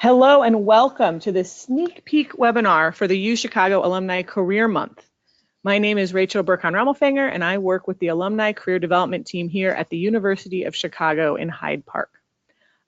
Hello and welcome to this sneak peek webinar for the U Chicago Alumni Career Month. My name is Rachel Burkhan-Rammelfanger and I work with the Alumni Career Development Team here at the University of Chicago in Hyde Park.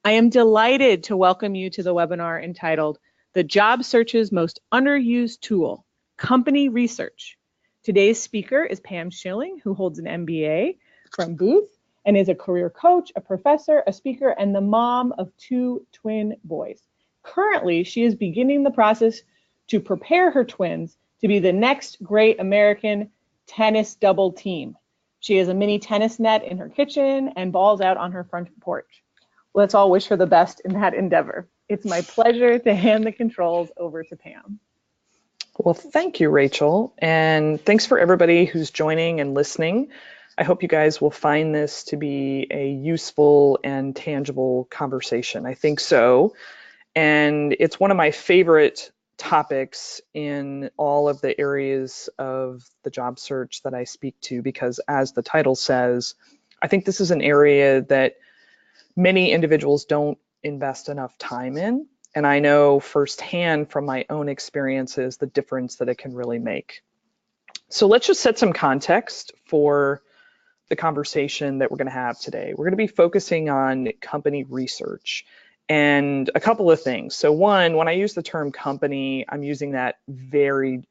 I am delighted to welcome you to the webinar entitled The Job Search's Most Underused Tool, Company Research. Today's speaker is Pam Schilling, who holds an MBA from Booth and is a career coach, a professor, a speaker, and the mom of two twin boys. Currently, she is beginning the process to prepare her twins to be the next great American tennis double team. She has a mini tennis net in her kitchen and balls out on her front porch. Let's all wish her the best in that endeavor. It's my pleasure to hand the controls over to Pam. Well, thank you, Rachel, and thanks for everybody who's joining and listening. I hope you guys will find this to be a useful and tangible conversation. I think so. And it's one of my favorite topics in all of the areas of the job search that I speak to, because as the title says, I think this is an area that many individuals don't invest enough time in. And I know firsthand from my own experiences the difference that it can really make. So let's just set some context for the conversation that we're going to have today. We're going to be focusing on company research and a couple of things. So one, when I use the term company, I'm using that very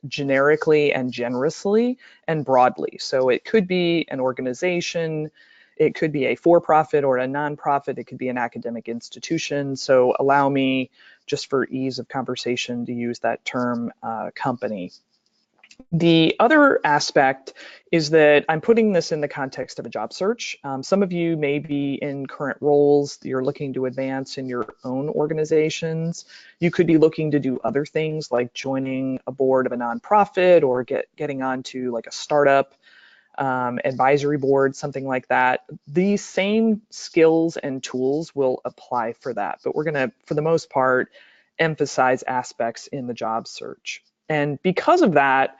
generically and generously and broadly. So it could be an organization, it could be a for-profit or a nonprofit, it could be an academic institution. So allow me, just for ease of conversation, to use that term company. The other aspect is that I'm putting this in the context of a job search. Some of you may be in current roles, you're looking to advance in your own organizations. You could be looking to do other things like joining a board of a nonprofit or getting onto like a startup advisory board, something like that. These same skills and tools will apply for that, but we're gonna, for the most part, emphasize aspects in the job search. And because of that,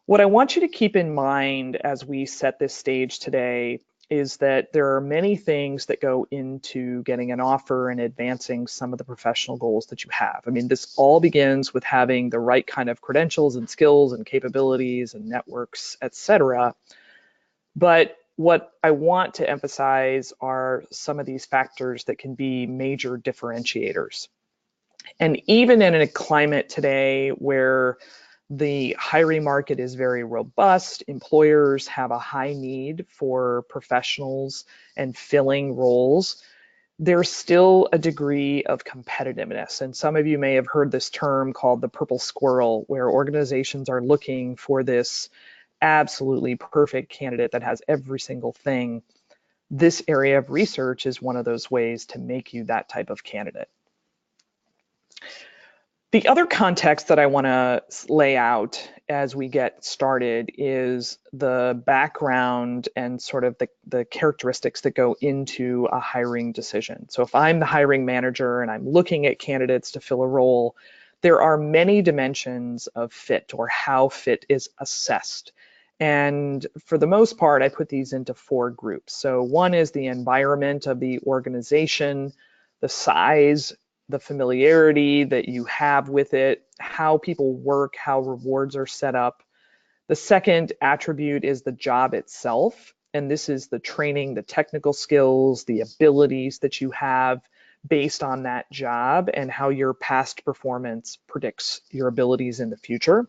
what I want you to keep in mind as we set this stage today is that there are many things that go into getting an offer and advancing some of the professional goals that you have. I mean, this all begins with having the right kind of credentials and skills and capabilities and networks, etc. But what I want to emphasize are some of these factors that can be major differentiators. And even in a climate today where the hiring market is very robust, employers have a high need for professionals and filling roles, there's still a degree of competitiveness. And some of you may have heard this term called the purple squirrel, where organizations are looking for this absolutely perfect candidate that has every single thing. This area of research is one of those ways to make you that type of candidate. The other context that I want to lay out as we get started is the background and sort of the characteristics that go into a hiring decision. So if I'm the hiring manager and I'm looking at candidates to fill a role, there are many dimensions of fit or how fit is assessed. And for the most part, I put these into four groups. So one is the environment of the organization, the size, the familiarity that you have with it, how people work, how rewards are set up. The second attribute is the job itself. And this is the training, the technical skills, the abilities that you have based on that job and how your past performance predicts your abilities in the future.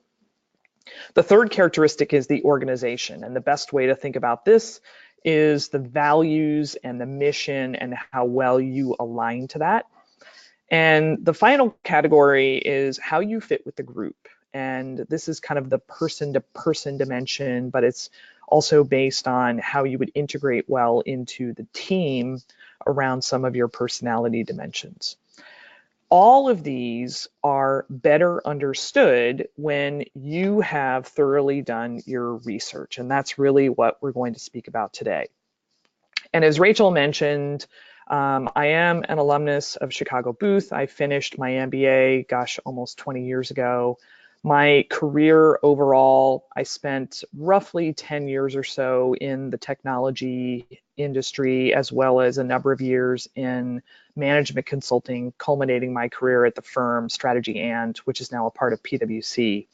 The third characteristic is the organization. And the best way to think about this is the values and the mission and how well you align to that. And the final category is how you fit with the group. And this is kind of the person-to-person dimension, but it's also based on how you would integrate well into the team around some of your personality dimensions. All of these are better understood when you have thoroughly done your research. And that's really what we're going to speak about today. And as Rachel mentioned, I am an alumnus of Chicago Booth. I finished my MBA, gosh, almost 20 years ago. My career overall, I spent roughly 10 years or so in the technology industry, as well as a number of years in management consulting, culminating my career at the firm Strategy and, which is now a part of PwC.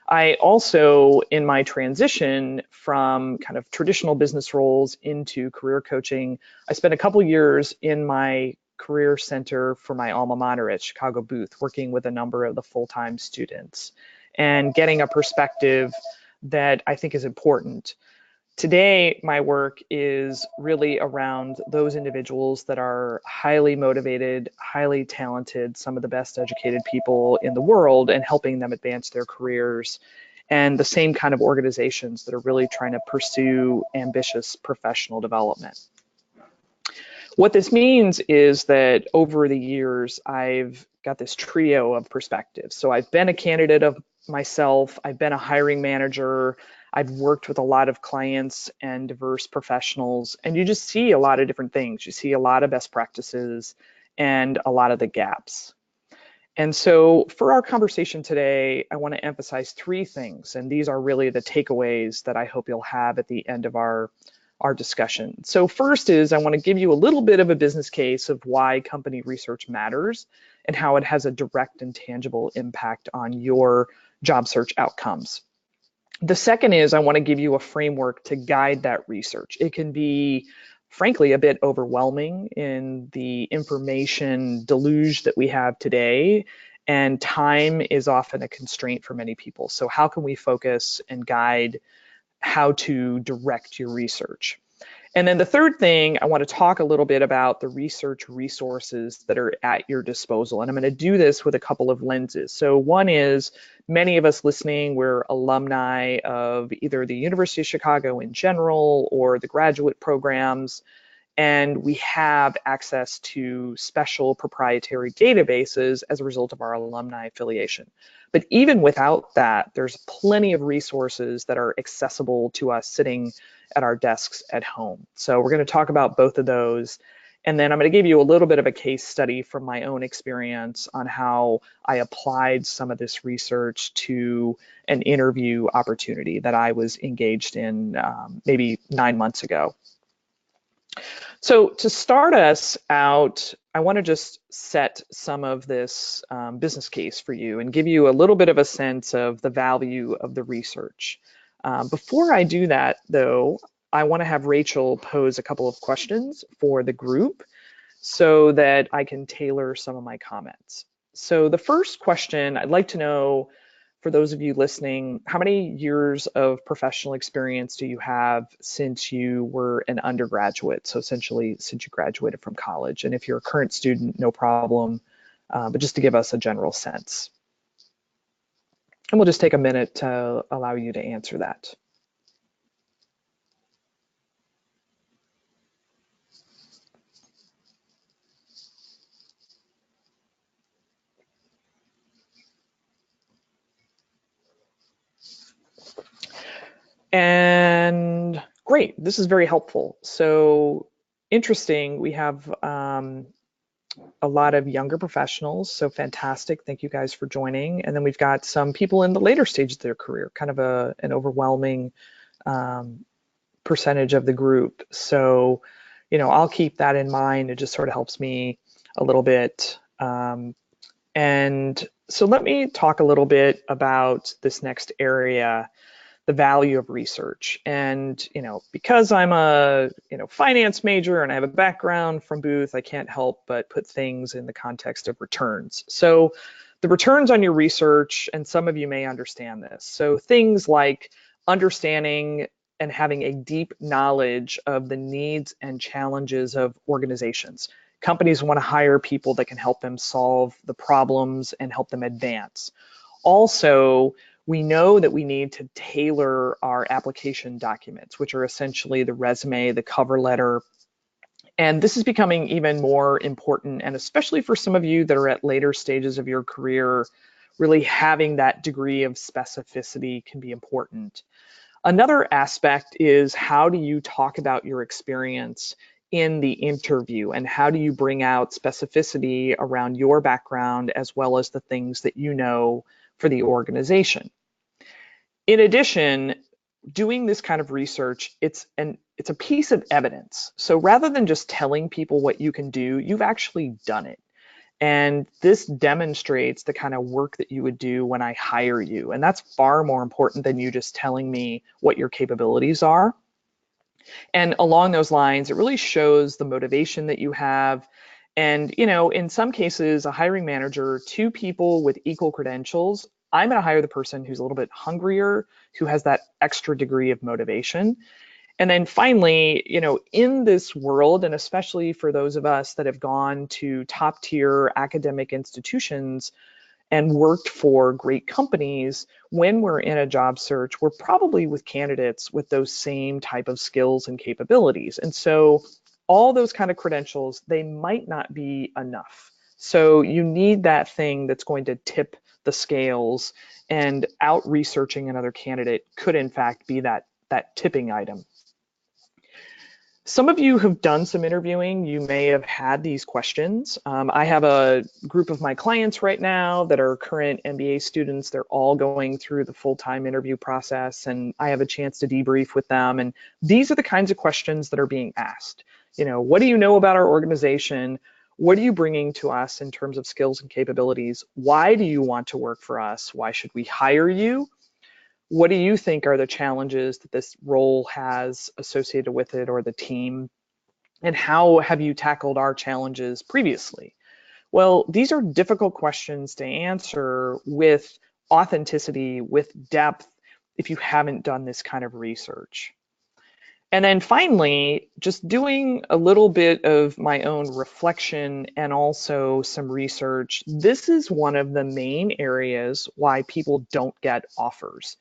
I also, in my transition from kind of traditional business roles into career coaching, I spent a couple years in my career center for my alma mater at Chicago Booth, working with a number of the full-time students and getting a perspective that I think is important. Today, my work is really around those individuals that are highly motivated, highly talented, some of the best educated people in the world, and helping them advance their careers, and the same kind of organizations that are really trying to pursue ambitious professional development. What this means is that over the years, I've got this trio of perspectives. So I've been a candidate of myself, I've been a hiring manager, I've worked with a lot of clients and diverse professionals, and you just see a lot of different things. You see a lot of best practices and a lot of the gaps. And so for our conversation today, I want to emphasize three things, and these are really the takeaways that I hope you'll have at the end of our discussion. So first is I want to give you a little bit of a business case of why company research matters and how it has a direct and tangible impact on your job search outcomes. The second is I want to give you a framework to guide that research. It can be, frankly, a bit overwhelming in the information deluge that we have today, and time is often a constraint for many people. So how can we focus and guide how to direct your research? And then the third thing, I want to talk a little bit about the research resources that are at your disposal. And I'm going to do this with a couple of lenses. So one is, many of us listening, we're alumni of either the University of Chicago in general or the graduate programs, and we have access to special proprietary databases as a result of our alumni affiliation. But even without that, there's plenty of resources that are accessible to us sitting at our desks at home. So we're going to talk about both of those. And then I'm going to give you a little bit of a case study from my own experience on how I applied some of this research to an interview opportunity that I was engaged in maybe 9 months ago. So to start us out, I want to just set some of this business case for you and give you a little bit of a sense of the value of the research. Before I do that, though, I want to have Rachel pose a couple of questions for the group so that I can tailor some of my comments. So the first question, I'd like to know, for those of you listening, how many years of professional experience do you have since you were an undergraduate? So essentially since you graduated from college. And if you're a current student, no problem, but just to give us a general sense. And we'll just take a minute to allow you to answer that. And great, this is very helpful. So interesting, we have a lot of younger professionals, so fantastic. Thank you guys for joining. And then we've got some people in the later stages of their career, kind of an overwhelming percentage of the group. So, you know, I'll keep that in mind. It just sort of helps me a little bit. And so let me talk a little bit about this next area, the value of research. And, you know, because I'm a, finance major and I have a background from Booth, I can't help but put things in the context of returns. So the returns on your research, and some of you may understand this. So things like understanding and having a deep knowledge of the needs and challenges of organizations. Companies want to hire people that can help them solve the problems and help them advance. Also, we know that we need to tailor our application documents, which are essentially the resume, the cover letter. And this is becoming even more important, and especially for some of you that are at later stages of your career, really having that degree of specificity can be important. Another aspect is, how do you talk about your experience in the interview, and how do you bring out specificity around your background as well as the things that you know for the organization. In addition, doing this kind of research, it's a piece of evidence. So rather than just telling people what you can do, you've actually done it. And this demonstrates the kind of work that you would do when I hire you. And that's far more important than you just telling me what your capabilities are. And along those lines, it really shows the motivation that you have. And, in some cases, a hiring manager, two people with equal credentials, I'm going to hire the person who's a little bit hungrier, who has that extra degree of motivation. And then finally, in this world, and especially for those of us that have gone to top tier academic institutions and worked for great companies, when we're in a job search, we're probably with candidates with those same type of skills and capabilities. And so all those kind of credentials, they might not be enough. So you need that thing that's going to tip the scales, and out researching another candidate could in fact be that tipping item. Some of you have done some interviewing. You may have had these questions. I have a group of my clients right now that are current MBA students. They're all going through the full-time interview process, and I have a chance to debrief with them. And these are the kinds of questions that are being asked. What do you know about our organization? What are you bringing to us in terms of skills and capabilities? Why do you want to work for us? Why should we hire you? What do you think are the challenges that this role has associated with it, or the team? And how have you tackled our challenges previously? Well, these are difficult questions to answer with authenticity, with depth, if you haven't done this kind of research. And then finally, just doing a little bit of my own reflection and also some research. This is one of the main areas why people don't get offers.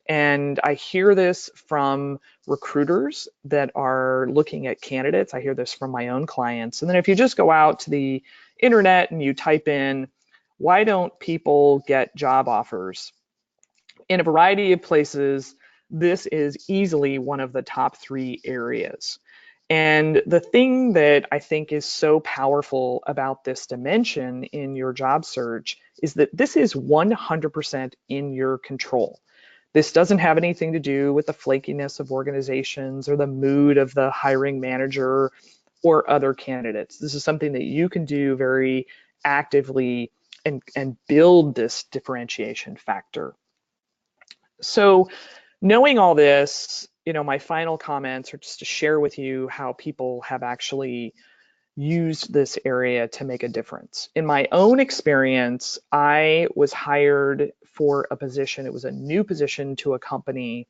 And I hear this from recruiters that are looking at candidates. I hear this from my own clients. And then if you just go out to the internet and you type in, why don't people get job offers? In a variety of places, this is easily one of the top 3 areas. And the thing that I think is so powerful about this dimension in your job search is that this is 100% in your control. This doesn't have anything to do with the flakiness of organizations or the mood of the hiring manager or other candidates. This is something that you can do very actively and build this differentiation factor. So knowing all this, my final comments are just to share with you how people have actually used this area to make a difference. In my own experience, I was hired for a position. It was a new position to a company.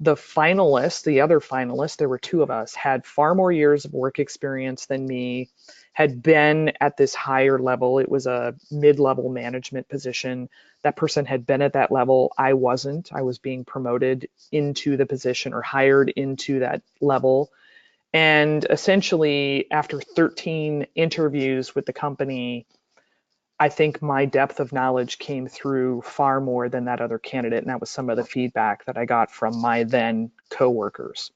The other finalists, there were 2 of us, had far more years of work experience than me, had been at this higher level. It was a mid-level management position. That person had been at that level. I wasn't. I was being promoted into the position or hired into that level. And essentially, after 13 interviews with the company, I think my depth of knowledge came through far more than that other candidate. And that was some of the feedback that I got from my then coworkers.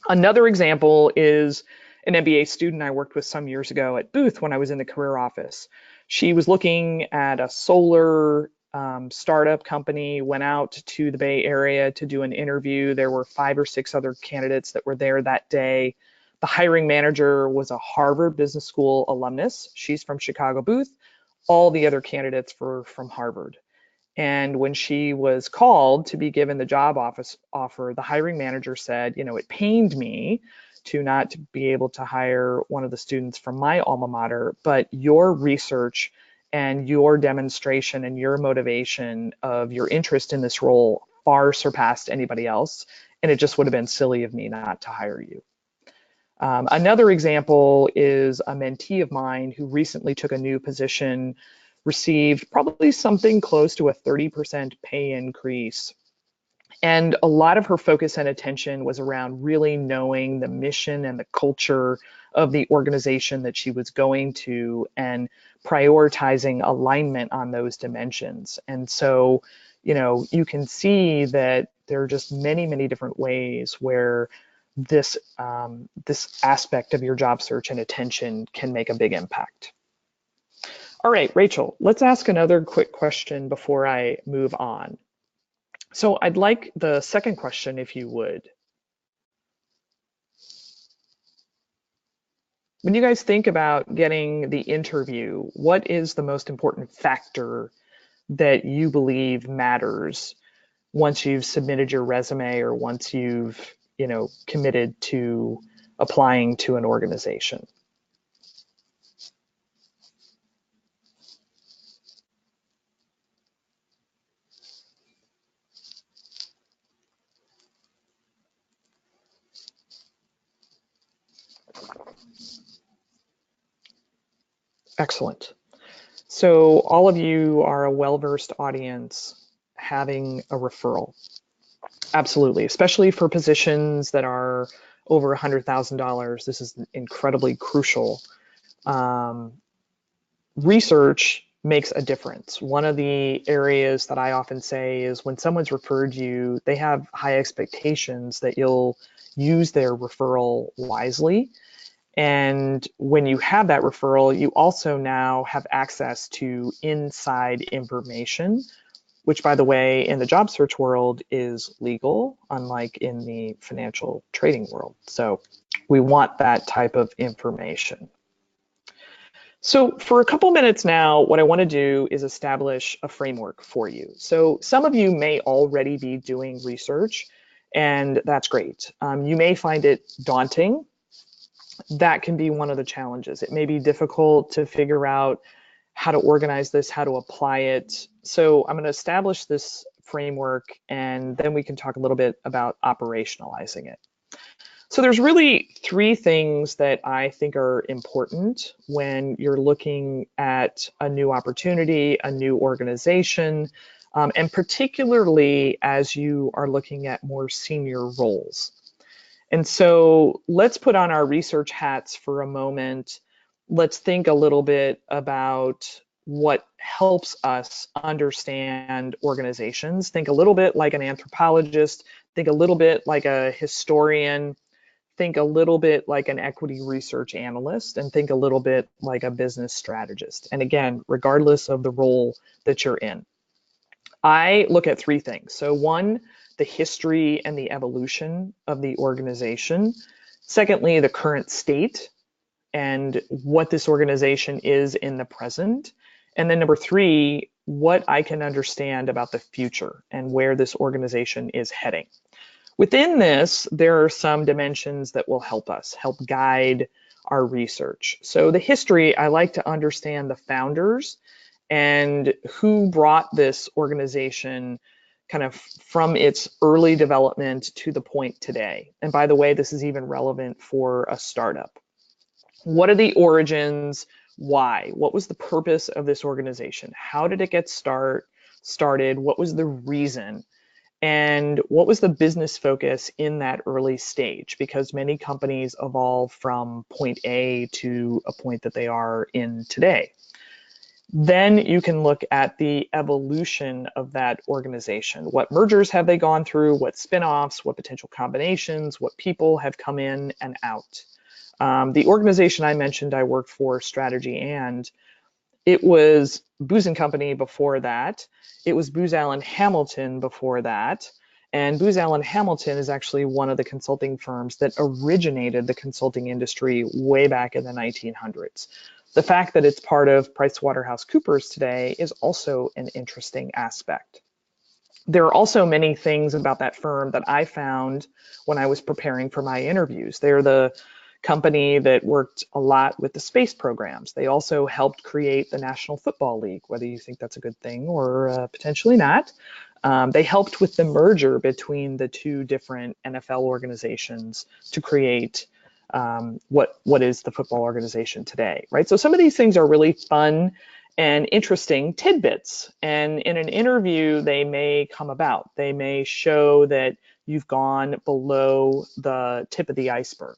Another example is an MBA student I worked with some years ago at Booth when I was in the career office. She was looking at a solar startup company, went out to the Bay Area to do an interview. There were 5 or 6 other candidates that were there that day. The hiring manager was a Harvard Business School alumnus. She's from Chicago Booth. All the other candidates were from Harvard. And when she was called to be given the job offer, the hiring manager said, it pained me to not be able to hire one of the students from my alma mater, but your research and your demonstration and your motivation of your interest in this role far surpassed anybody else. And it just would have been silly of me not to hire you. Another example is a mentee of mine who recently took a new position, received probably something close to a 30% pay increase. And a lot of her focus and attention was around really knowing the mission and the culture of the organization that she was going to and prioritizing alignment on those dimensions. And so, you can see that there are just many, many different ways where this aspect of your job search and attention can make a big impact. All right, Rachel, let's ask another quick question before I move on. So I'd like the second question, if you would. When you guys think about getting the interview, what is the most important factor that you believe matters once you've submitted your resume or once you've, committed to applying to an organization? Excellent. So all of you are a well-versed audience having a referral. Absolutely, especially for positions that are over $100,000. This is incredibly crucial. Research makes a difference. One of the areas that I often say is when someone's referred you, they have high expectations that you'll use their referral wisely. And when you have that referral, you also now have access to inside information, which, by the way, in the job search world is legal, unlike in the financial trading world. So we want that type of information. So for a couple minutes now, what I want to do is establish a framework for you. So some of you may already be doing research, and that's great. You may find it daunting. That can be one of the challenges. It may be difficult to figure out how to organize this, how to apply it. So I'm going to establish this framework, and then we can talk a little bit about operationalizing it. So there's really three things that I think are important when you're looking at a new opportunity, a new organization, and particularly as you are looking at more senior roles. And so let's put on our research hats for a moment. Let's think a little bit about what helps us understand organizations. Think a little bit like an anthropologist, think a little bit like a historian, think a little bit like an equity research analyst, and think a little bit like a business strategist. And again, regardless of the role that you're in, I look at three things. So one, the history and the evolution of the organization. Secondly, the current state and what this organization is in the present. And then number three, what I can understand about the future and where this organization is heading. Within this, there are some dimensions that will help us, help guide our research. So the history, I like to understand the founders and who brought this organization kind of from its early development to the point today. And by the way, this is even relevant for a startup. What are the origins? Why? What was the purpose of this organization? How did it get started? What was the reason? And what was the business focus in that early stage? Because many companies evolve from point A to a point that they are in today. Then you can look at the evolution of that organization. What mergers have they gone through? What spin-offs? What potential combinations? What people have come in and out? The organization I mentioned I worked for, Strategy and, it was Booz & Company before that. It was Booz Allen Hamilton before that. And Booz Allen Hamilton is actually one of the consulting firms that originated the consulting industry way back in the 1900s. The fact that it's part of PricewaterhouseCoopers today is also an interesting aspect. There are also many things about that firm that I found when I was preparing for my interviews. They're the company that worked a lot with the space programs. They also helped create the National Football League, whether you think that's a good thing or potentially not. They helped with the merger between the two different NFL organizations to create what is the football organization today, right? So some of these things are really fun and interesting tidbits. And in an interview, they may come about. They may show that you've gone below the tip of the iceberg.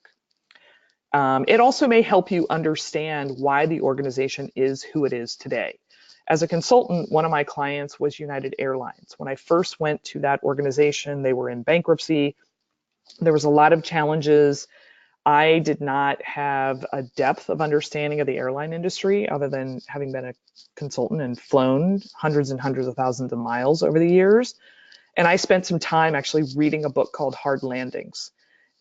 It also may help you understand why the organization is who it is today. As a consultant, one of my clients was United Airlines. When I first went to that organization, they were in bankruptcy. There was a lot of challenges. I did not have a depth of understanding of the airline industry other than having been a consultant and flown hundreds and hundreds of thousands of miles over the years. And I spent some time actually reading a book called Hard Landings.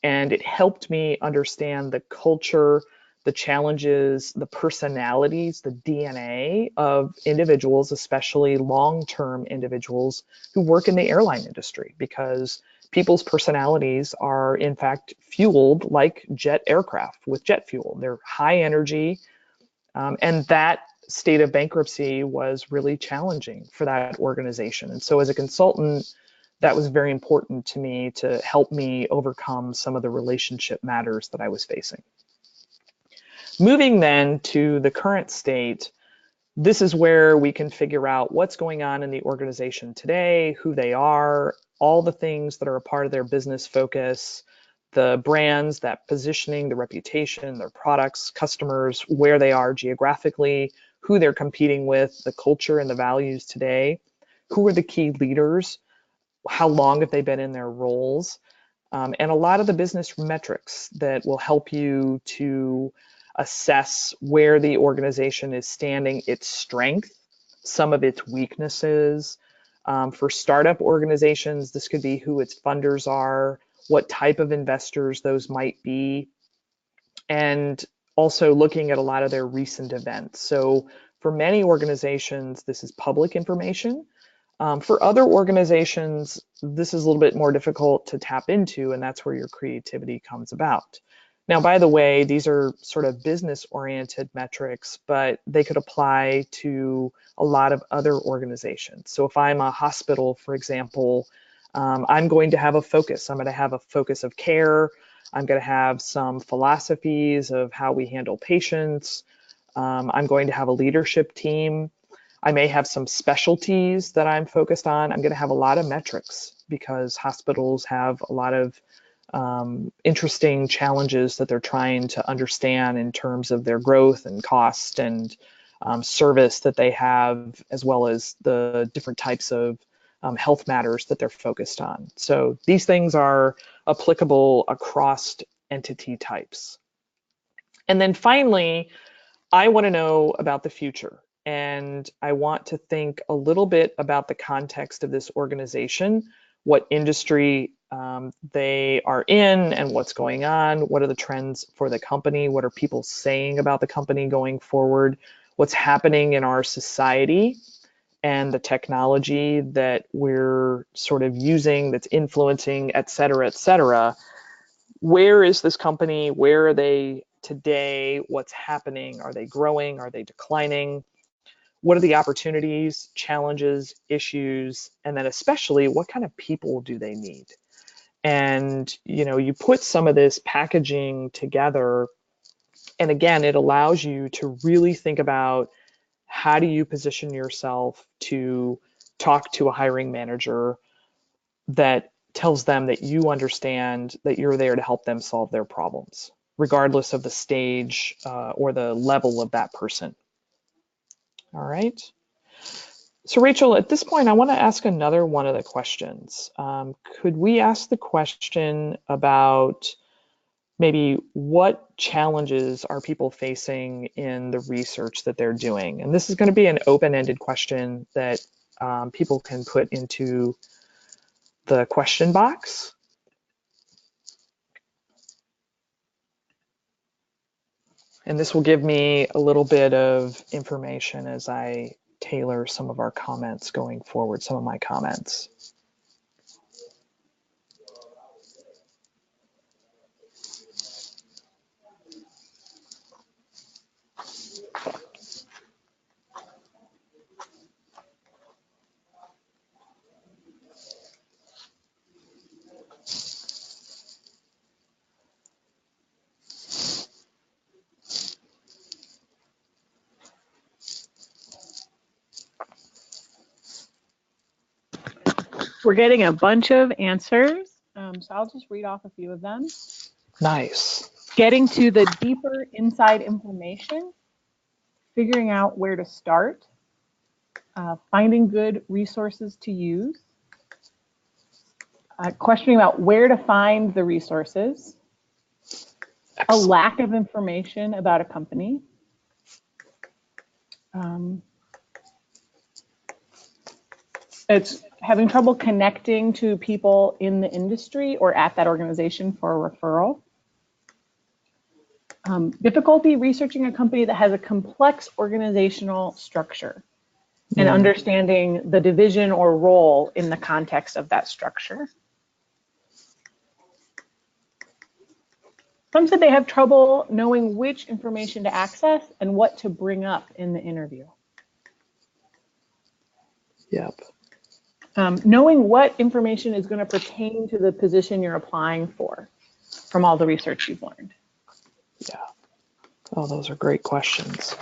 And it helped me understand the culture, the challenges, the personalities, the DNA of individuals, especially long-term individuals who work in the airline industry, because people's personalities are in fact fueled like jet aircraft with jet fuel. They're high energy, and that state of bankruptcy was really challenging for that organization. And so as a consultant, that was very important to me to help me overcome some of the relationship matters that I was facing. Moving then to the current state, this is where we can figure out what's going on in the organization today, who they are, all the things that are a part of their business focus, the brands, that positioning, the reputation, their products, customers, where they are geographically, who they're competing with, the culture and the values today, who are the key leaders, how long have they been in their roles, and a lot of the business metrics that will help you to assess where the organization is standing, its strength, some of its weaknesses. For startup organizations, this could be who its funders are, what type of investors those might be, and also looking at a lot of their recent events. So for many organizations, this is public information. For other organizations, this is a little bit more difficult to tap into, and that's where your creativity comes about. Now, by the way, these are sort of business-oriented metrics, but they could apply to a lot of other organizations. So if I'm a hospital, for example, I'm going to have a focus. I'm going to have a focus of care. I'm going to have some philosophies of how we handle patients. I'm going to have a leadership team. I may have some specialties that I'm focused on. I'm going to have a lot of metrics because hospitals have a lot of interesting challenges that they're trying to understand in terms of their growth and cost and service that they have, as well as the different types of health matters that they're focused on. So these things are applicable across entity types. And then finally, I want to know about the future. And I want to think a little bit about the context of this organization, what industry they are in and what's going on, what are the trends for the company, what are people saying about the company going forward, what's happening in our society and the technology that we're sort of using that's influencing, et cetera, et cetera. Where is this company? Where are they today? What's happening? Are they growing? Are they declining? What are the opportunities, challenges, issues, and then especially what kind of people do they need? And you put some of this packaging together, and again, it allows you to really think about how do you position yourself to talk to a hiring manager that tells them that you understand that you're there to help them solve their problems, regardless of the stage or the level of that person. All right. So Rachel, at this point, I want to ask another one of the questions. Could we ask the question about maybe what challenges are people facing in the research that they're doing? And this is going to be an open-ended question that people can put into the question box. And this will give me a little bit of information as I tailor some of our comments going forward, some of my comments. We're getting a bunch of answers, so I'll just read off a few of them. Nice. Getting to the deeper inside information, figuring out where to start, finding good resources to use, questioning about where to find the resources. a lack of information about a company, it's having trouble connecting to people in the industry or at that organization for a referral. Difficulty researching a company that has a complex organizational structure and understanding the division or role in the context of that structure. Some said they have trouble knowing which information to access and what to bring up in the interview. Yep. Knowing what information is going to pertain to the position you're applying for from all the research you've learned. Yeah. Oh, those are great questions.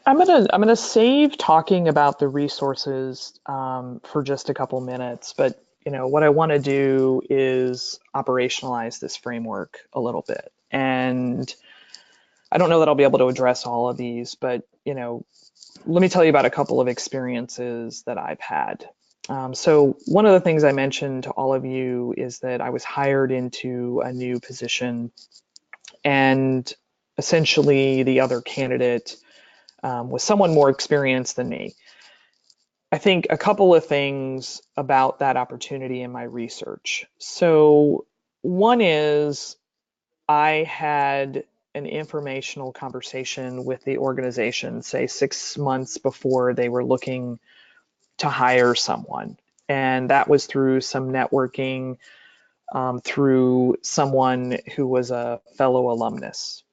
I'm gonna save talking about the resources for just a couple minutes, but what I want to do is operationalize this framework a little bit. And I don't know that I'll be able to address all of these, but let me tell you about a couple of experiences that I've had. So one of the things I mentioned to all of you is that I was hired into a new position, and essentially the other candidate was someone more experienced than me. I think a couple of things about that opportunity in my research. So one is I had an informational conversation with the organization, say 6 months before they were looking to hire someone. And that was through some networking, through someone who was a fellow alumnus.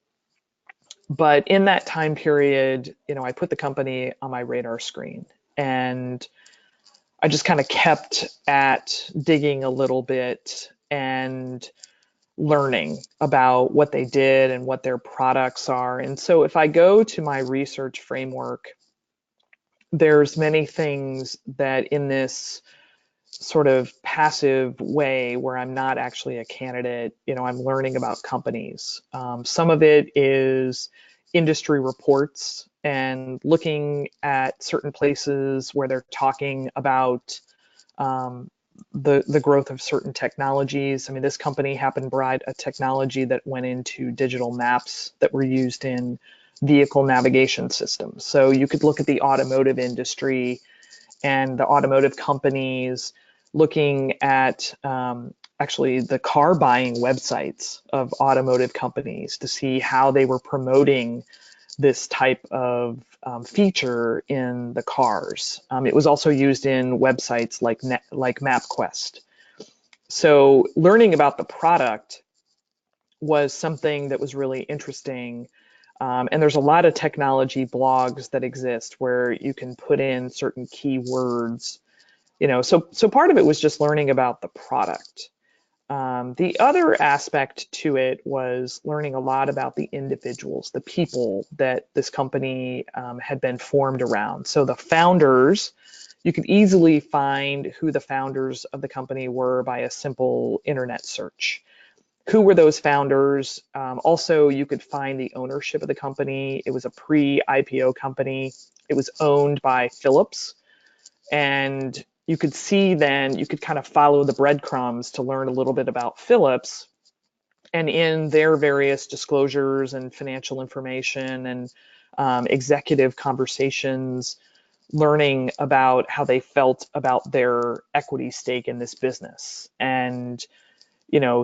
But in that time period, I put the company on my radar screen, and I just kind of kept at digging a little bit and learning about what they did and what their products are. And so if I go to my research framework, there's many things that in this sort of passive way where I'm not actually a candidate, I'm learning about companies. Some of it is industry reports and looking at certain places where they're talking about the growth of certain technologies. I mean, this company happened to provide a technology that went into digital maps that were used in vehicle navigation systems. So you could look at the automotive industry and the automotive companies, looking at actually the car buying websites of automotive companies to see how they were promoting this type of feature in the cars. It was also used in websites like MapQuest. So learning about the product was something that was really interesting. And there's a lot of technology blogs that exist where you can put in certain keywords. So part of it was just learning about the product. The other aspect to it was learning a lot about the individuals, the people that this company had been formed around. So the founders, you could easily find who the founders of the company were by a simple internet search. Who were those founders? Also, you could find the ownership of the company. It was a pre-IPO company. It was owned by Philips. And you could see then, you could kind of follow the breadcrumbs to learn a little bit about Philips. And in their various disclosures and financial information and executive conversations, learning about how they felt about their equity stake in this business. And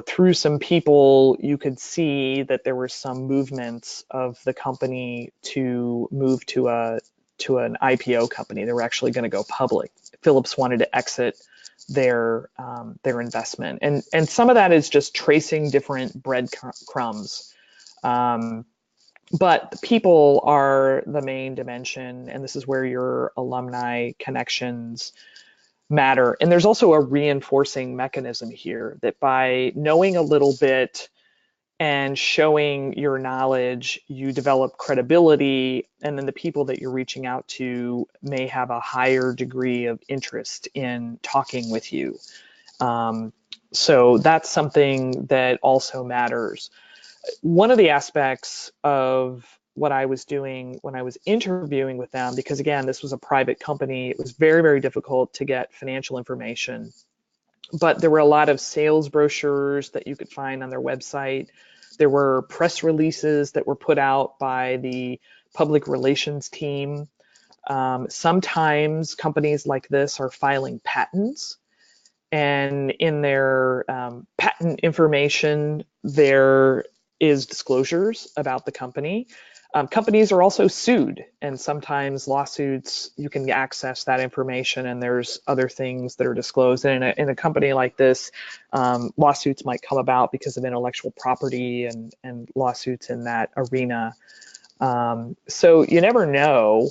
through some people, you could see that there were some movements of the company to move to an IPO company. They were actually going to go public. Philips wanted to exit their investment, and some of that is just tracing different breadcrumbs. But the people are the main dimension, and this is where your alumni connections matter. And there's also a reinforcing mechanism here that by knowing a little bit and showing your knowledge, you develop credibility, and then the people that you're reaching out to may have a higher degree of interest in talking with you. So that's something that also matters. One of the aspects of what I was doing when I was interviewing with them, because again, this was a private company, it was very, very difficult to get financial information. But there were a lot of sales brochures that you could find on their website. There were press releases that were put out by the public relations team. Sometimes companies like this are filing patents, and in their patent information, there is disclosures about the company. Companies are also sued, and sometimes lawsuits, you can access that information, and there's other things that are disclosed. And in a company like this, lawsuits might come about because of intellectual property and lawsuits in that arena. So you never know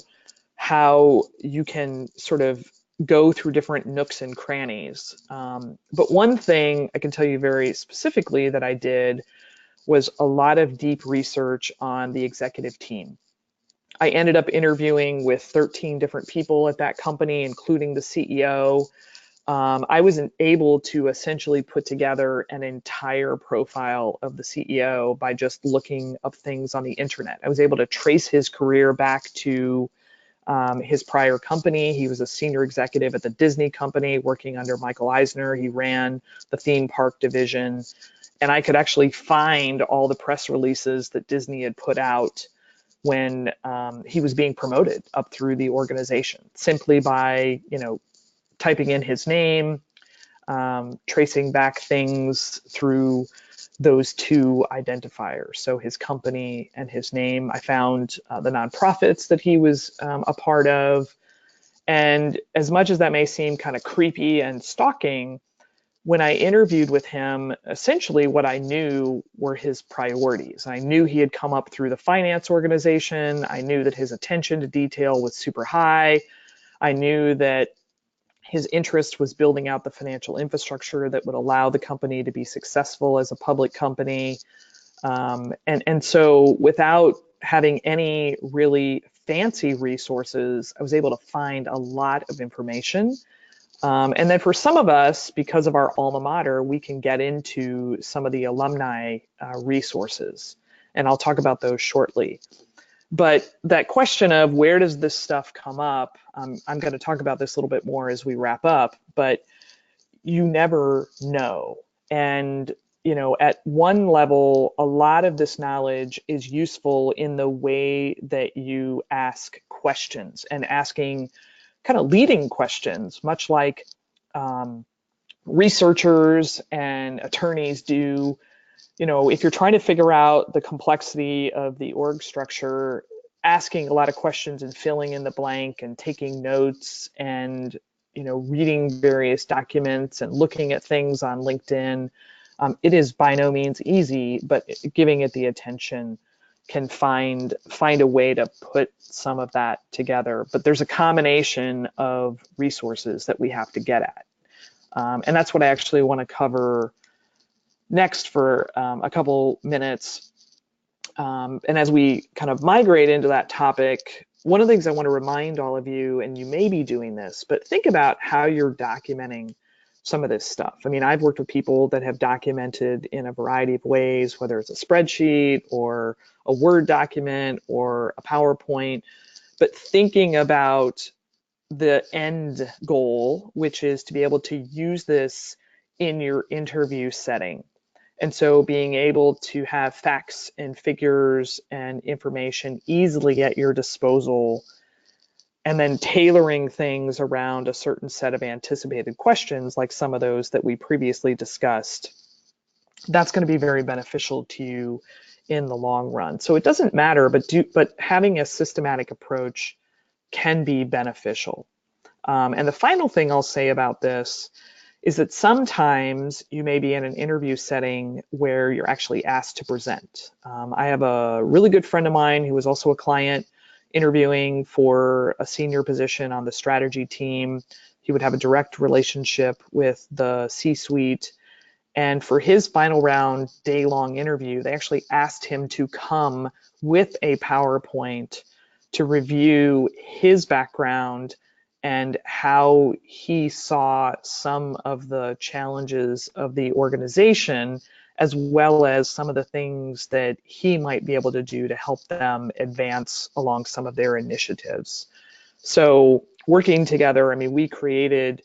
how you can sort of go through different nooks and crannies. But one thing I can tell you very specifically that I did was a lot of deep research on the executive team. I ended up interviewing with 13 different people at that company, including the CEO. I was able to essentially put together an entire profile of the CEO by just looking up things on the internet. I was able to trace his career back to his prior company. He was a senior executive at the Disney company working under Michael Eisner. He ran the theme park division. And I could actually find all the press releases that Disney had put out when he was being promoted up through the organization, simply by, typing in his name, tracing back things through those two identifiers. So his company and his name. I found the nonprofits that he was a part of. And as much as that may seem kind of creepy and stalking, when I interviewed with him, essentially what I knew were his priorities. I knew he had come up through the finance organization. I knew that his attention to detail was super high. I knew that his interest was building out the financial infrastructure that would allow the company to be successful as a public company. And so without having any really fancy resources, I was able to find a lot of information. And then for some of us, because of our alma mater, we can get into some of the alumni resources. And I'll talk about those shortly. But that question of where does this stuff come up, I'm going to talk about this a little bit more as we wrap up, but you never know. And, at one level, a lot of this knowledge is useful in the way that you ask questions and asking kind of leading questions, much like researchers and attorneys do. If you're trying to figure out the complexity of the org structure, asking a lot of questions and filling in the blank and taking notes and, reading various documents and looking at things on LinkedIn, it is by no means easy, but giving it the attention can find a way to put some of that together. But there's a combination of resources that we have to get at. And that's what I actually want to cover next for a couple minutes. And as we kind of migrate into that topic, one of the things I want to remind all of you, and you may be doing this, but think about how you're documenting some of this stuff. I mean, I've worked with people that have documented in a variety of ways, whether it's a spreadsheet or a Word document or a PowerPoint, but thinking about the end goal, which is to be able to use this in your interview setting. And so being able to have facts and figures and information easily at your disposal, and then tailoring things around a certain set of anticipated questions, like some of those that we previously discussed, that's going to be very beneficial to you in the long run. So it doesn't matter, but having a systematic approach can be beneficial. And the final thing I'll say about this is that sometimes you may be in an interview setting where you're actually asked to present. I have a really good friend of mine who was also a client interviewing for a senior position on the strategy team. He would have a direct relationship with the C-suite. And for his final round day-long interview, they actually asked him to come with a PowerPoint to review his background and how he saw some of the challenges of the organization, as well as some of the things that he might be able to do to help them advance along some of their initiatives. So working together, I mean, we created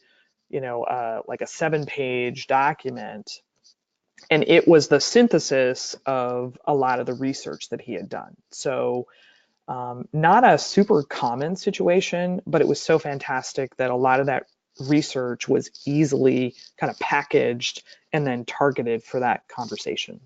like a 7-page document. And it was the synthesis of a lot of the research that he had done. So not a super common situation, but it was so fantastic that a lot of that research was easily kind of packaged and then targeted for that conversation.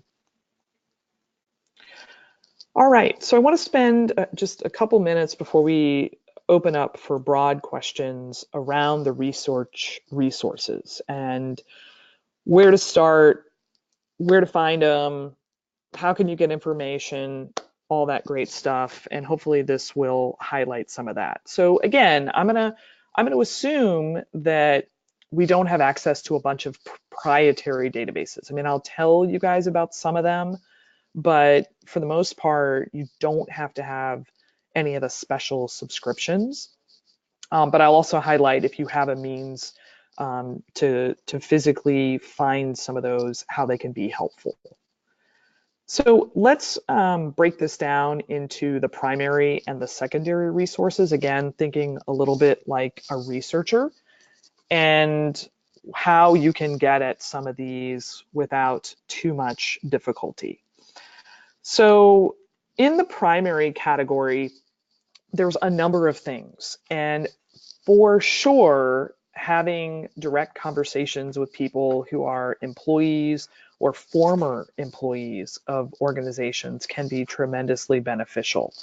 All right, so I want to spend just a couple minutes before we open up for broad questions around the research resources and where to start, where to find them, how can you get information, all that great stuff, and hopefully this will highlight some of that. So again, I'm gonna assume that we don't have access to a bunch of proprietary databases. I mean, I'll tell you guys about some of them, but for the most part, you don't have to have any of the special subscriptions. But I'll also highlight, if you have a means to physically find some of those, how they can be helpful. So let's break this down into the primary and the secondary resources, again, thinking a little bit like a researcher, and how you can get at some of these without too much difficulty. So in the primary category, there's a number of things, and for sure, having direct conversations with people who are employees or former employees of organizations can be tremendously beneficial.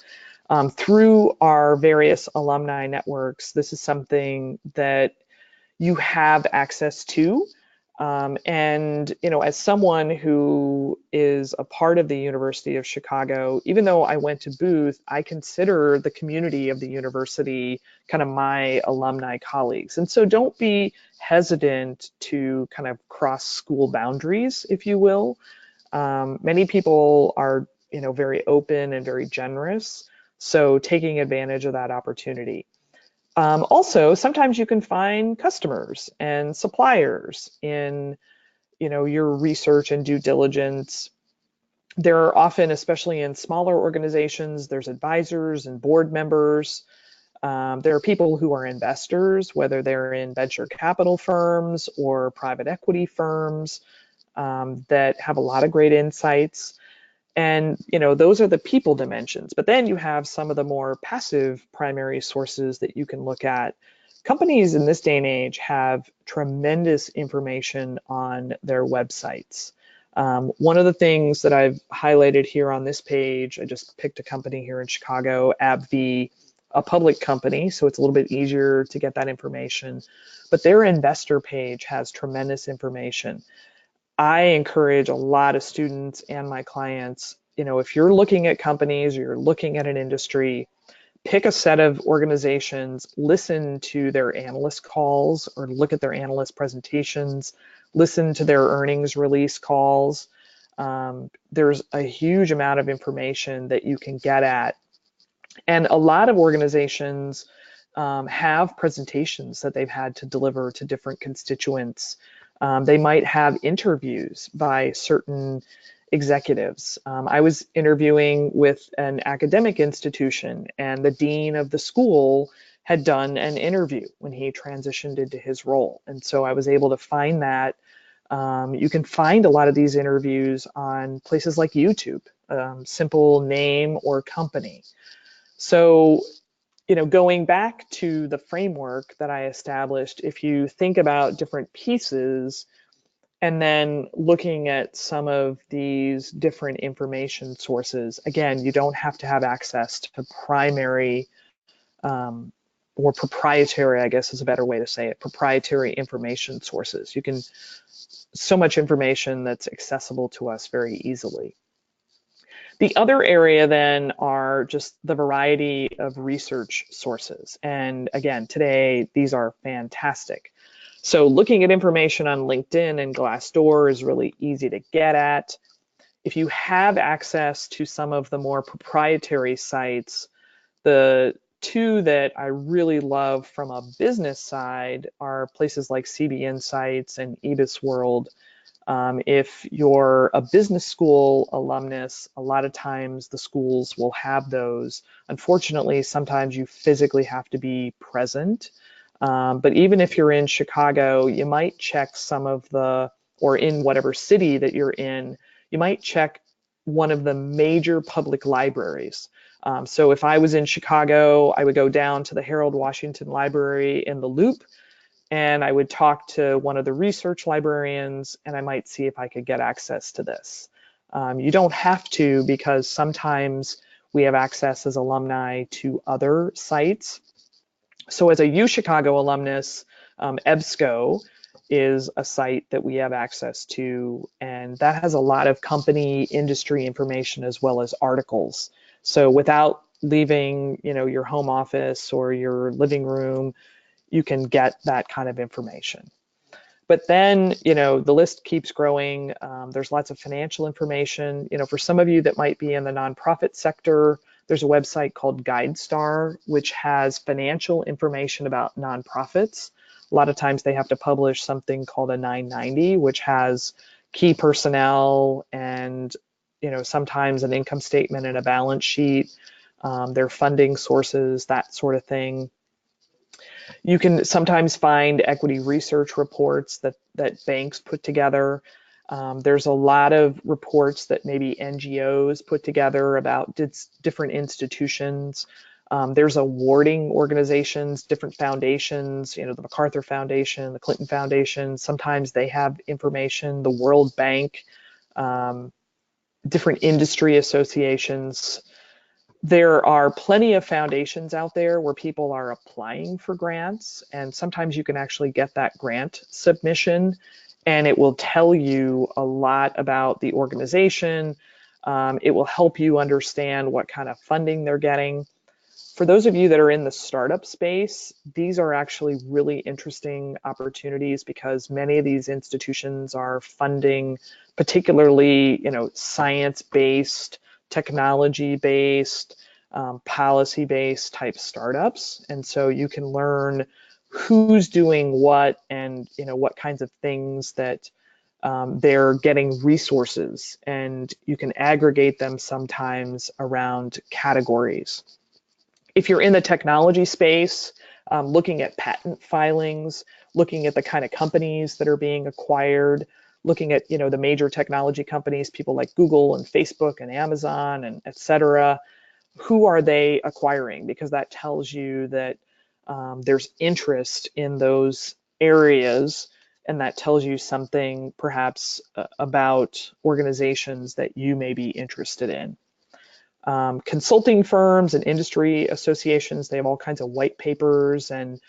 Through our various alumni networks, this is something that you have access to. And as someone who is a part of the University of Chicago, even though I went to Booth, I consider the community of the university kind of my alumni colleagues. And so don't be hesitant to kind of cross school boundaries, if you will. Many people are, very open and very generous, so taking advantage of that opportunity. Also, sometimes you can find customers and suppliers in, your research and due diligence. There are often, especially in smaller organizations, there's advisors and board members. There are people who are investors, whether they're in venture capital firms or private equity firms, that have a lot of great insights. And, those are the people dimensions. But then you have some of the more passive primary sources that you can look at. Companies in this day and age have tremendous information on their websites. One of the things that I've highlighted here on this page, I just picked a company here in Chicago, AbbVie, a public company, so it's a little bit easier to get that information. But their investor page has tremendous information. I encourage a lot of students and my clients, if you're looking at companies or you're looking at an industry, pick a set of organizations, listen to their analyst calls or look at their analyst presentations, listen to their earnings release calls. There's a huge amount of information that you can get at. And a lot of organizations have presentations that they've had to deliver to different constituents. They might have interviews by certain executives. I was interviewing with an academic institution, and the dean of the school had done an interview when he transitioned into his role. And so I was able to find that. You can find a lot of these interviews on places like YouTube, simple name or company. So going back to the framework that I established, if you think about different pieces and then looking at some of these different information sources, again, you don't have to have access to primary or proprietary, I guess is a better way to say it, proprietary information sources. You can, so much information that's accessible to us very easily. The other area then are just the variety of research sources. And again, today, these are fantastic. So looking at information on LinkedIn and Glassdoor is really easy to get at. If you have access to some of the more proprietary sites, the two that I really love from a business side are places like CB Insights and EBIS World. If you're a business school alumnus, a lot of times the schools will have those. Unfortunately, sometimes you physically have to be present. But even if you're in Chicago, you might check some of or in whatever city that you're in, you might check one of the major public libraries. So if I was in Chicago, I would go down to the Harold Washington Library in the Loop, and I would talk to one of the research librarians, and I might see if I could get access to this. You don't have to, because sometimes we have access as alumni to other sites. So as a UChicago alumnus, EBSCO is a site that we have access to, and that has a lot of company industry information as well as articles. So without leaving, your home office or your living room, you can get that kind of information. But then, the list keeps growing. There's lots of financial information. For some of you that might be in the nonprofit sector, there's a website called GuideStar, which has financial information about nonprofits. A lot of times they have to publish something called a 990, which has key personnel and, sometimes an income statement and a balance sheet, their funding sources, that sort of thing. You can sometimes find equity research reports that banks put together. There's a lot of reports that maybe NGOs put together about different institutions. There's awarding organizations, different foundations, the MacArthur Foundation, the Clinton Foundation. Sometimes they have information, the World Bank, different industry associations. There are plenty of foundations out there where people are applying for grants, and sometimes you can actually get that grant submission, and it will tell you a lot about the organization. It will help you understand what kind of funding they're getting. For those of you that are in the startup space, these are actually really interesting opportunities, because many of these institutions are funding particularly, science-based, technology-based, policy-based type startups. And so you can learn who's doing what, and what kinds of things that they're getting resources, and you can aggregate them sometimes around categories. If you're in the technology space, looking at patent filings, looking at the kind of companies that are being acquired, looking at the major technology companies, people like Google and Facebook and Amazon and et cetera, who are they acquiring? Because that tells you that there's interest in those areas, and that tells you something perhaps about organizations that you may be interested in. Consulting firms and industry associations, they have all kinds of white papers and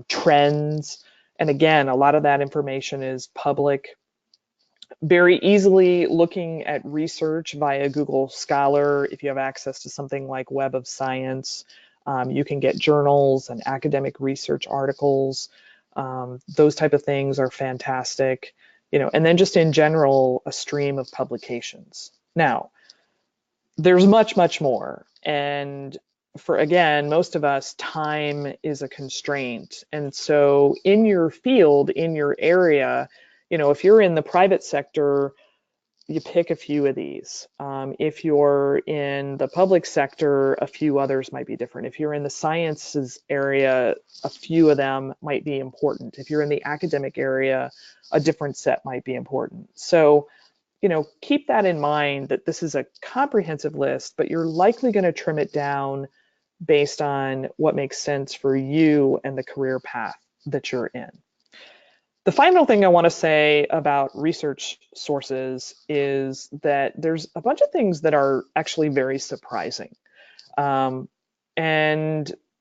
trends. And again, a lot of that information is public. Very easily looking at research via Google Scholar. If you have access to something like Web of Science, you can get journals and academic research articles. Those type of things are fantastic. And then just in general, a stream of publications. Now, there's much, much more. And for, again, most of us, time is a constraint. And so in your field, in your area, if you're in the private sector, you pick a few of these. If you're in the public sector, a few others might be different. If you're in the sciences area, a few of them might be important. If you're in the academic area, a different set might be important. So keep that in mind, that this is a comprehensive list, but you're likely going to trim it down based on what makes sense for you and the career path that you're in. The final thing I want to say about research sources is that there's a bunch of things that are actually very surprising. And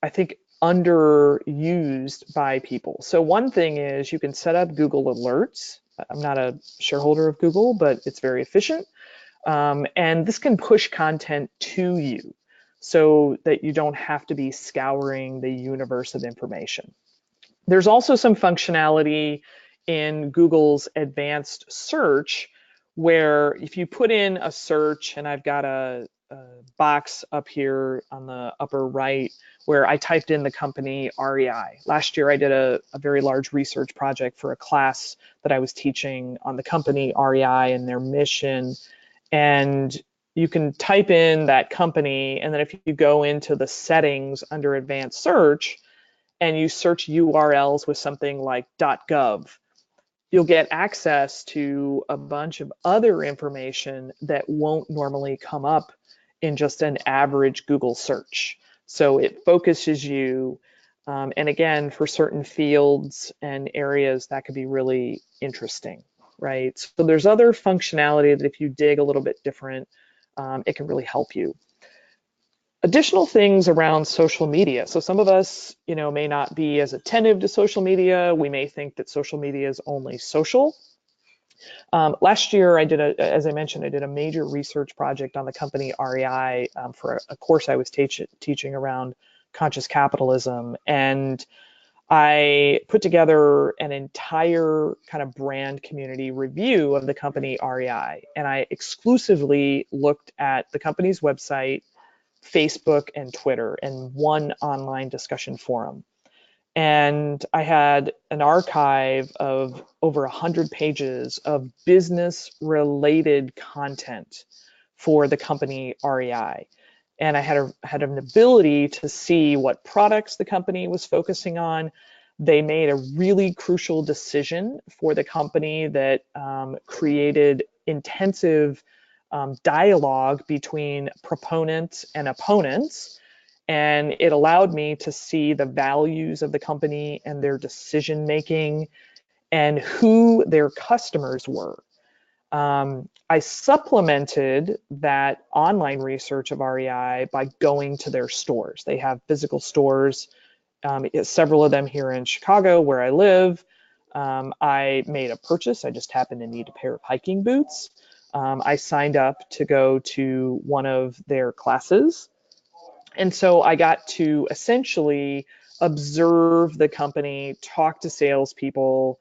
I think underused by people. So one thing is you can set up Google Alerts. I'm not a shareholder of Google, but it's very efficient. And this can push content to you so that you don't have to be scouring the universe of information. There's also some functionality in Google's advanced search where if you put in a search, and I've got a box up here on the upper right where I typed in the company REI. Last year I did a very large research project for a class that I was teaching on the company REI and their mission. And you can type in that company, and then if you go into the settings under advanced search, and you search URLs with something like .gov, you'll get access to a bunch of other information that won't normally come up in just an average Google search. So it focuses you, and again, for certain fields and areas, that could be really interesting, right? So there's other functionality that if you dig a little bit different, it can really help you. Additional things around social media. So some of us, may not be as attentive to social media. We may think that social media is only social. Last year, as I mentioned, I did a major research project on the company REI for a course I was teaching around conscious capitalism. And I put together an entire kind of brand community review of the company REI. And I exclusively looked at the company's website, Facebook, and Twitter, and one online discussion forum. And I had an archive of over 100 pages of business related content for the company REI. And I had an ability to see what products the company was focusing on. They made a really crucial decision for the company that created intensive dialogue between proponents and opponents. And it allowed me to see the values of the company and their decision making and who their customers were. I supplemented that online research of REI by going to their stores. They have physical stores, several of them here in Chicago where I live. I made a purchase. I just happened to need a pair of hiking boots. I signed up to go to one of their classes. And so I got to essentially observe the company, talk to salespeople,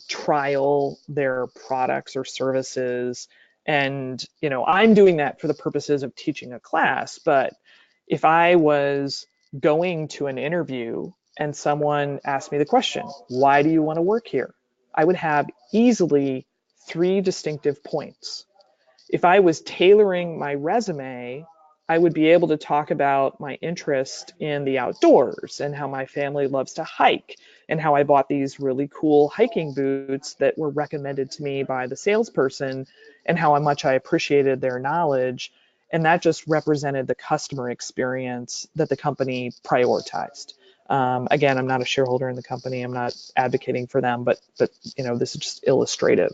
trial their products or services. And, I'm doing that for the purposes of teaching a class. But if I was going to an interview and someone asked me the question, why do you want to work here? I would have easily 3 distinctive points. If I was tailoring my resume, I would be able to talk about my interest in the outdoors and how my family loves to hike and how I bought these really cool hiking boots that were recommended to me by the salesperson and how much I appreciated their knowledge. And that just represented the customer experience that the company prioritized. Again, I'm not a shareholder in the company. I'm not advocating for them, but this is just illustrative.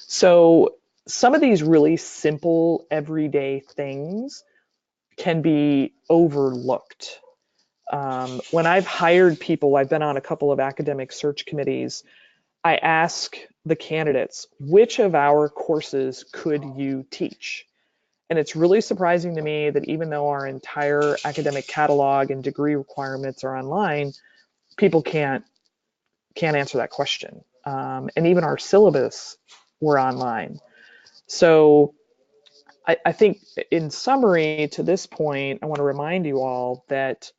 So some of these really simple everyday things can be overlooked. When I've hired people, I've been on a couple of academic search committees, I ask the candidates, which of our courses could you teach? And it's really surprising to me that even though our entire academic catalog and degree requirements are online, people can't answer that question. And even our syllabus were online. So I think in summary to this point, I want to remind you all that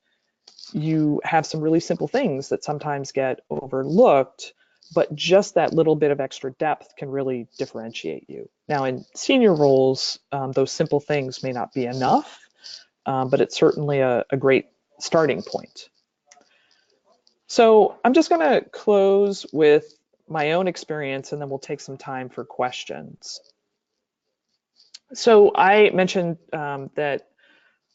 you have some really simple things that sometimes get overlooked, but just that little bit of extra depth can really differentiate you. Now in senior roles, those simple things may not be enough, but it's certainly a great starting point. So I'm just going to close with my own experience and then we'll take some time for questions. So I mentioned that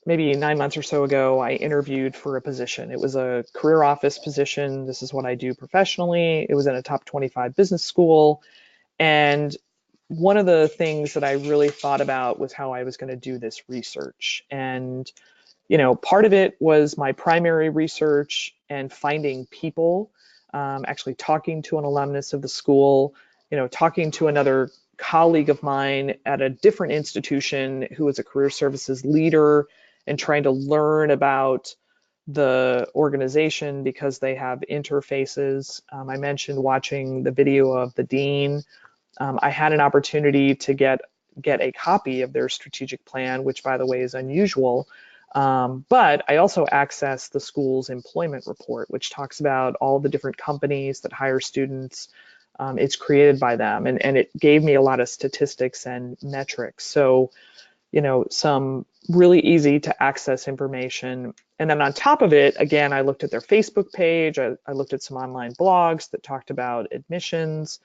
maybe 9 months or so ago, I interviewed for a position. It was a career office position. This is what I do professionally. It was in a top 25 business school. And one of the things that I really thought about was how I was going to do this research. And, part of it was my primary research and finding people, actually talking to an alumnus of the school, talking to another colleague of mine at a different institution who was a career services leader and trying to learn about the organization because they have interfaces. I mentioned watching the video of the dean. I had an opportunity to get a copy of their strategic plan, which by the way is unusual. But I also accessed the school's employment report, which talks about all the different companies that hire students. It's created by them, and it gave me a lot of statistics and metrics. So some really easy to access information. And then on top of it, again, I looked at their Facebook page. I looked at some online blogs that talked about admissions.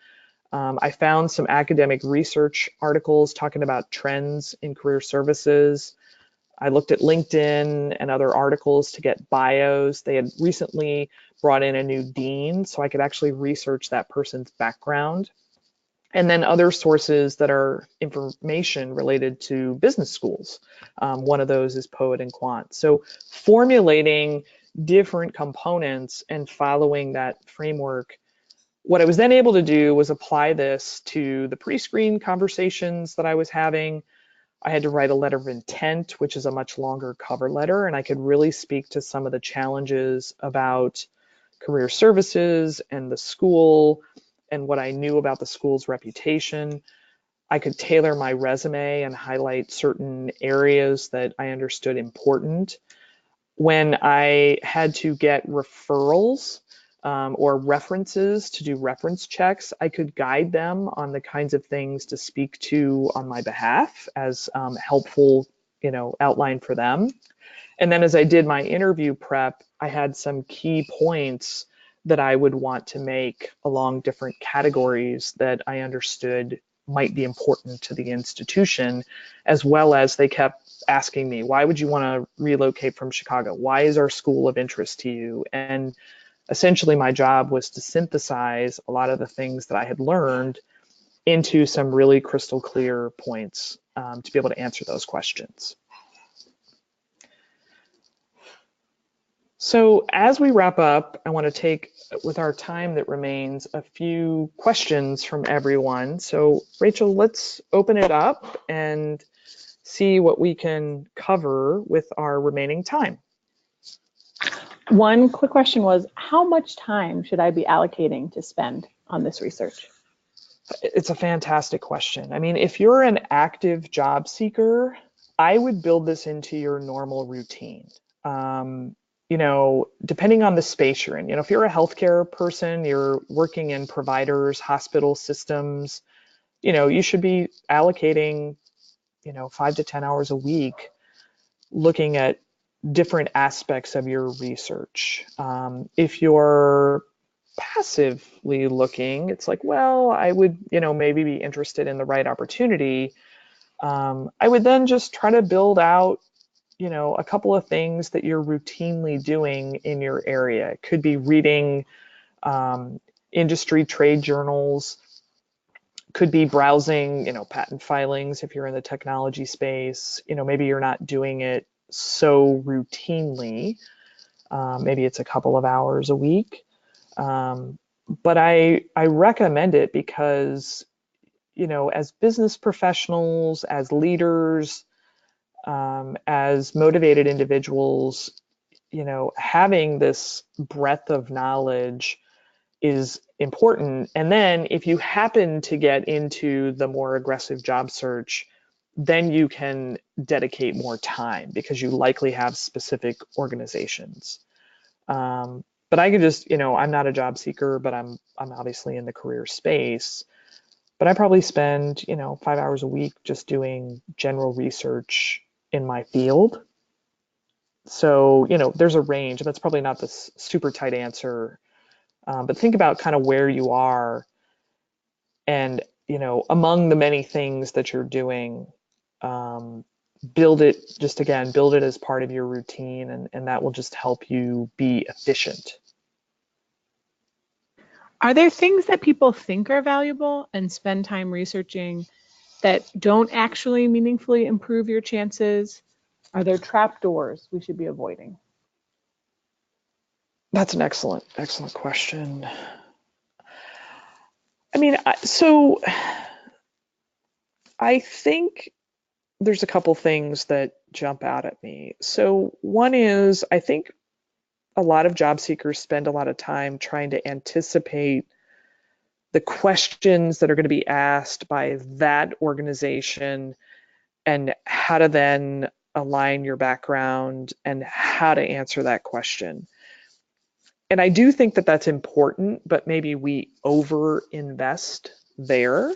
I found some academic research articles talking about trends in career services. I looked at LinkedIn and other articles to get bios. They had recently brought in a new dean, so I could actually research that person's background. And then other sources that are information related to business schools. One of those is Poet and Quant. So formulating different components and following that framework. What I was then able to do was apply this to the pre-screen conversations that I was having. I had to write a letter of intent, which is a much longer cover letter, and I could really speak to some of the challenges about career services and the school and what I knew about the school's reputation. I could tailor my resume and highlight certain areas that I understood important. When I had to get referrals or references to do reference checks, I could guide them on the kinds of things to speak to on my behalf as helpful, outline for them. And then as I did my interview prep, I had some key points that I would want to make along different categories that I understood might be important to the institution, as well as they kept asking me, why would you want to relocate from Chicago? Why is our school of interest to you? And essentially my job was to synthesize a lot of the things that I had learned into some really crystal clear points to be able to answer those questions. So as we wrap up, I want to take, with our time that remains, a few questions from everyone. So Rachel, let's open it up and see what we can cover with our remaining time. One quick question was, how much time should I be allocating to spend on this research? It's a fantastic question. I mean, if you're an active job seeker, I would build this into your normal routine. Depending on the space you're in, if you're a healthcare person, you're working in providers, hospital systems, you should be allocating, 5 to 10 hours a week looking at different aspects of your research. If you're passively looking, it's like, well, I would, maybe be interested in the right opportunity. I would then just try to build out a couple of things that you're routinely doing in your area. It could be reading industry trade journals, could be browsing, patent filings if you're in the technology space. Maybe you're not doing it so routinely. Maybe it's a couple of hours a week. But I recommend it because, as business professionals, as leaders, as motivated individuals, having this breadth of knowledge is important. And then if you happen to get into the more aggressive job search, then you can dedicate more time because you likely have specific organizations. But I could just, I'm not a job seeker, but I'm obviously in the career space. But I probably spend, 5 hours a week just doing general research in my field. So, there's a range, and that's probably not the super tight answer. But think about kind of where you are and, among the many things that you're doing, build it as part of your routine, and that will just help you be efficient. Are there things that people think are valuable and spend time researching that don't actually meaningfully improve your chances? Are there trapdoors we should be avoiding? That's an excellent question. I mean, so I think there's a couple things that jump out at me. So one is, I think a lot of job seekers spend a lot of time trying to anticipate the questions that are going to be asked by that organization and how to then align your background and how to answer that question. And I do think that that's important, but maybe we over invest there.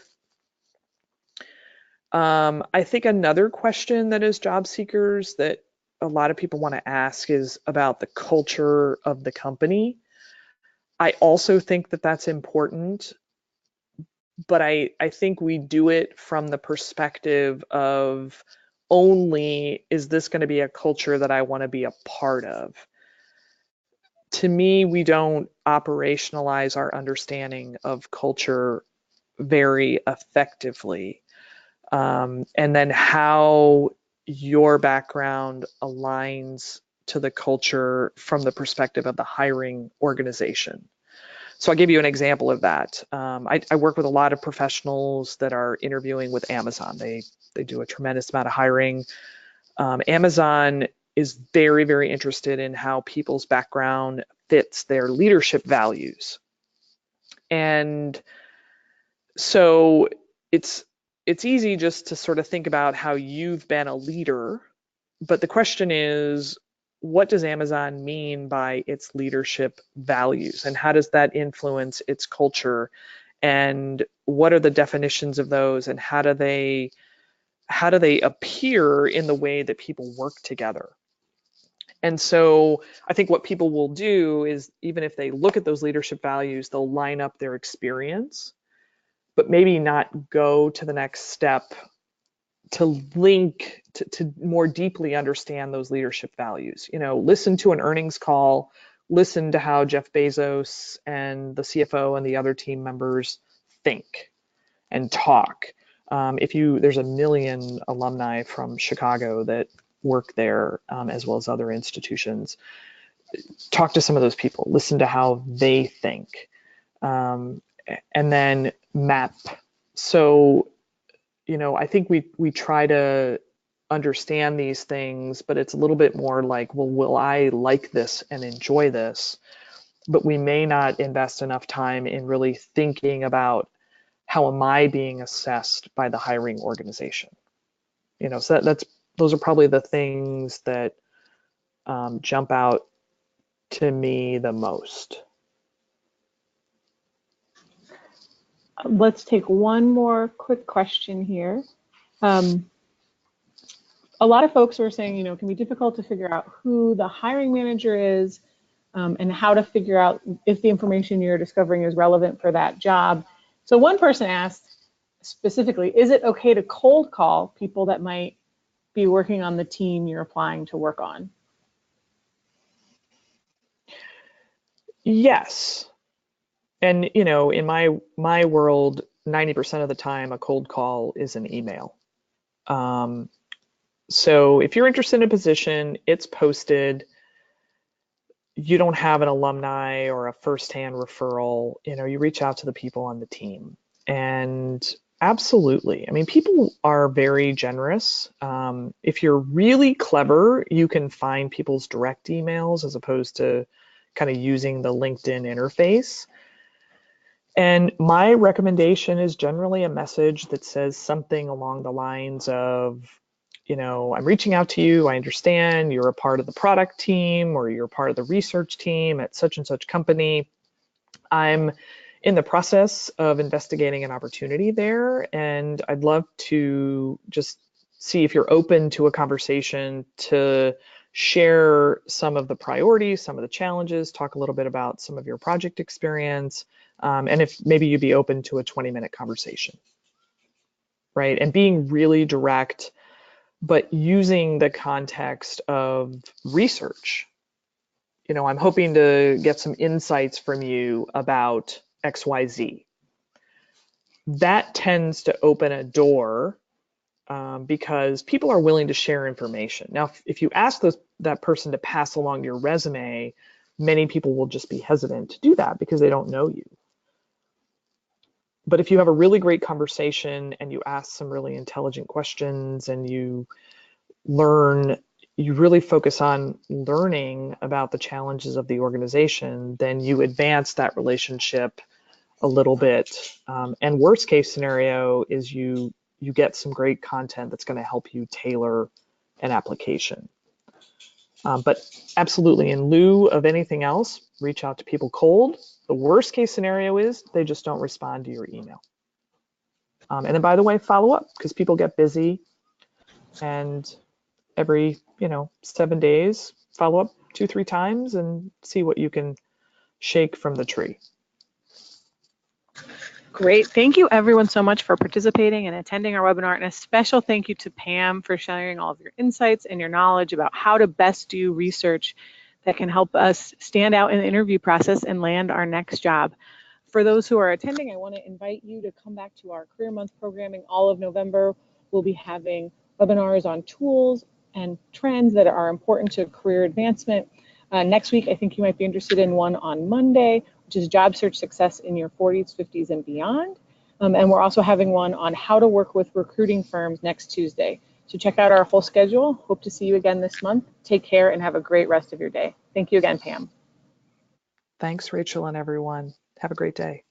I think another question that is job seekers that a lot of people want to ask is about the culture of the company. I also think that that's important, but I think we do it from the perspective of only, is this going to be a culture that I want to be a part of? To me, we don't operationalize our understanding of culture very effectively. And then how your background aligns to the culture from the perspective of the hiring organization. So I'll give you an example of that. I work with a lot of professionals that are interviewing with Amazon. They do a tremendous amount of hiring. Amazon is very, very interested in how people's background fits their leadership values. And so it's easy just to sort of think about how you've been a leader, but the question is, what does Amazon mean by its leadership values, and how does that influence its culture, and what are the definitions of those, and how do they appear in the way that people work together? And so I think what people will do is, even if they look at those leadership values, they'll line up their experience, but maybe not go to the next step to link to more deeply understand those leadership values. Listen to an earnings call, listen to how Jeff Bezos and the CFO and the other team members think and talk. There's a million alumni from Chicago that work there, as well as other institutions. Talk to some of those people, listen to how they think, and then map. So, I think we try to understand these things, but it's a little bit more like, well, will I like this and enjoy this? But we may not invest enough time in really thinking about, how am I being assessed by the hiring organization? So those are probably the things that jump out to me the most. Let's take one more quick question here. A lot of folks were saying, it can be difficult to figure out who the hiring manager is, and how to figure out if the information you're discovering is relevant for that job. So one person asked specifically, is it okay to cold call people that might be working on the team you're applying to work on? Yes. And, in my world, 90% of the time, a cold call is an email. So if you're interested in a position, it's posted, you don't have an alumni or a firsthand referral, you reach out to the people on the team. And absolutely, people are very generous. If you're really clever, you can find people's direct emails as opposed to kind of using the LinkedIn interface. And my recommendation is generally a message that says something along the lines of, I'm reaching out to you. I understand you're a part of the product team or you're part of the research team at such and such company. I'm in the process of investigating an opportunity there, and I'd love to just see if you're open to a conversation to share some of the priorities, some of the challenges, talk a little bit about some of your project experience, and if maybe you'd be open to a 20-minute conversation, right? And being really direct, but using the context of research. I'm hoping to get some insights from you about XYZ. That tends to open a door, because people are willing to share information. Now, if you ask that person to pass along your resume, many people will just be hesitant to do that because they don't know you. But if you have a really great conversation and you ask some really intelligent questions and you really focus on learning about the challenges of the organization, then you advance that relationship a little bit. And worst case scenario is you get some great content that's going to help you tailor an application. But absolutely, in lieu of anything else, reach out to people cold. The worst case scenario is they just don't respond to your email. And then, by the way, follow up, because people get busy, and every 7 days, follow up 2-3 times and see what you can shake from the tree. Great. Thank you everyone so much for participating and attending our webinar, and a special thank you to Pam for sharing all of your insights and your knowledge about how to best do research that can help us stand out in the interview process and land our next job. For those who are attending, I want to invite you to come back to our Career Month programming all of November. We'll be having webinars on tools and trends that are important to career advancement. Next week, I think you might be interested in one on Monday, which is job search success in your 40s, 50s, and beyond. And we're also having one on how to work with recruiting firms next Tuesday. So check out our whole schedule. Hope to see you again this month. Take care and have a great rest of your day. Thank you again, Pam. Thanks, Rachel, and everyone. Have a great day.